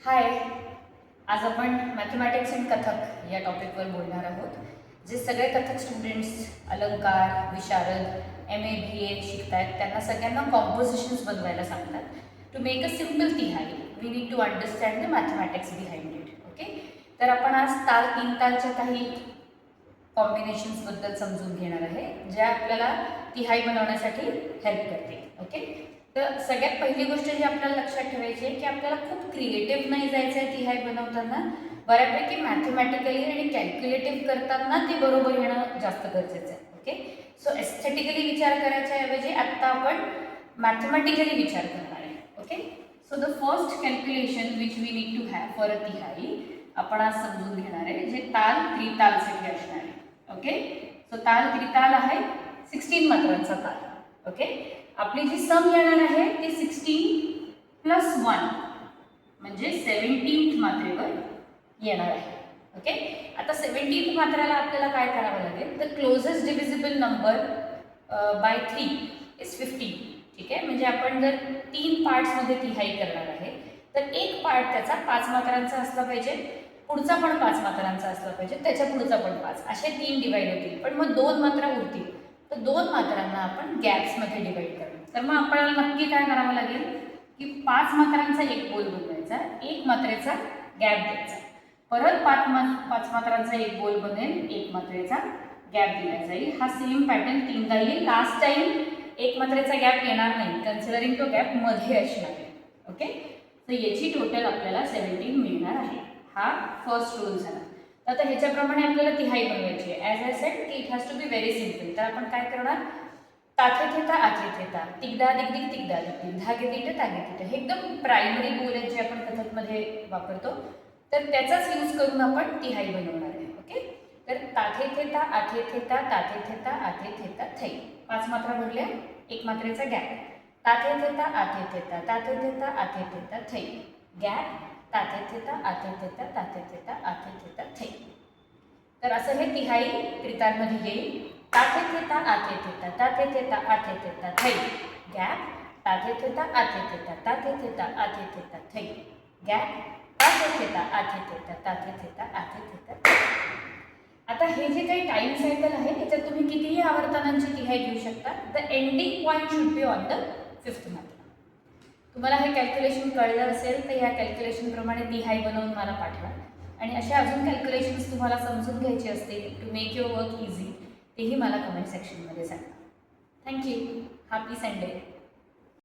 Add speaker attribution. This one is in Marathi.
Speaker 1: हाय, आज आपण मॅथमॅटिक्स अँड कथक या टॉपिकवर बोलणार आहोत. जे सगळे कथक स्टुडंट्स अलंकार, विशारद, MA BA शिकत आहेत त्यांना सगळ्यांना कॉम्पोजिशन्स बनवायला सांगतात. To make a simple tihai we need to understand the mathematics behind it. Okay, तर आपण आज तीन तालच्या काही कॉम्बिनेशन्सबद्दल समजून घेणार आहे ज्या आपल्याला तिहाई बनवण्यासाठी हेल्प करतील. ओके, तर सगळ्यात पहिली गोष्ट जी आपल्याला लक्षात ठेवायची आहे की आपल्याला खूप क्रिएटिव्ह नाही जायचं आहे तिहाई बनवताना. बऱ्यापैकी मॅथमॅटिकली आणि कॅल्क्युलेटिव्ह करताना ते बरोबर येणं जास्त गरजेचं आहे. ओके, सो एस्थेटिकली विचार करायच्या ऐवजी आत्ता आपण मॅथमॅटिकली विचार करणार आहे. Okay, so the first calculation which we need to have for a tihai आपण आज समजून घेणार आहे जे ताल त्रितालसाठी असणार आहे. ओके, सो ताल त्रिताल आहे 16 मात्रांचा ताल. ओके, आपली जी सम येणार आहे ती 16 + 1 म्हणजे 17th मात्रेवर येणार आहे. ओके, आता 17th मात्राला आपल्याला काय करावं लागेल, the closest divisible number by 3 is 15. ठीक आहे, म्हणजे आपण जर 3 पार्ट्समध्ये तिहाई करणार आहे तर एक पार्ट त्याचा 5 मात्रांचा असला पाहिजे, पुढचा पण 5 मात्रांचा असला पाहिजे, त्याच्या पुढचा पण 5, असे 3 डिवाइड होतील. पण मग 2 मात्रा उरतील तर 2 मात्रांना आपण गॅप्समध्ये डिवाइड करू. तर मग आपल्याला नक्की काय करावं लागेल की 5 मात्रांचा एक बोल बनवायचा, 1 मात्रेचा गॅप द्यायचा, परत 5 मात्रांचा एक बोल बनेल, 1 मात्रेचा गॅप दिला जाईल. हा सेम पॅटर्न 3दा येईल. लास्ट टाइम 1 मात्रेचा गॅप येणार नाही, कन्सिडरिंग तो गॅप मध्ये असणार आहे. ओके, तर याची टोटल आपल्याला 17 मिळणार आहे. हा फर्स्ट रूल झाला. आता ह्याच्याप्रमाणे आपल्याला तिहाई बनवायची आहे. ॲज आय सेड की it has to be very simple. तर आपण काय करणार, ताथे थेता आथे थेता, तिगदा दिगदिग तिगदा दिगदिग, धागे तिट तागे तिट, हे एकदम प्रायमरी बोल आहेत जे आपण कथकमध्ये वापरतो. तर त्याचाच यूज करून आपण तिहाई बनवणार आहे. ओके, तर ताथे थेता आथे थेता ताथे थेता आथे थेता थै, 5 मात्रा भरल्या, 1 मात्रेचा गॅप, ताथे थेता आथे थेता ताथे थेता आथे थेता थै, गॅप, ताथे थेता आथे थेता ताथे थेता आथे थेता थै. तर असं हे तिहाई त्रितालमध्ये येईल. ताथे थेता आथे थेता ताथे थेता आथे थेता थै, गॅप, ताथे थेता आथे थेता ताथे थेता आथे थेता थै, गॅप, ताथे थेता आथे थेता ताथे थेता आथे थेता थै. आता हे जे काही टाइम सायकल आहे याच्यात तुम्ही कितीही आवर्तनांची तिहाई घेऊ शकता. The ending point should be on the 5th मात्रा. तुम्हाला हे कॅल्क्युलेशन कळलं असेल तर या कॅल्क्युलेशनप्रमाणे तिहाई बनवून मला पाठवा. आणि असे अजून कॅल्क्युलेशन्स तुम्हाला समजून घ्यायचे असतील to make your work easy, तेही मला कमेंट सेक्शनमध्ये सांगा. थँक्यू. Happy Sunday.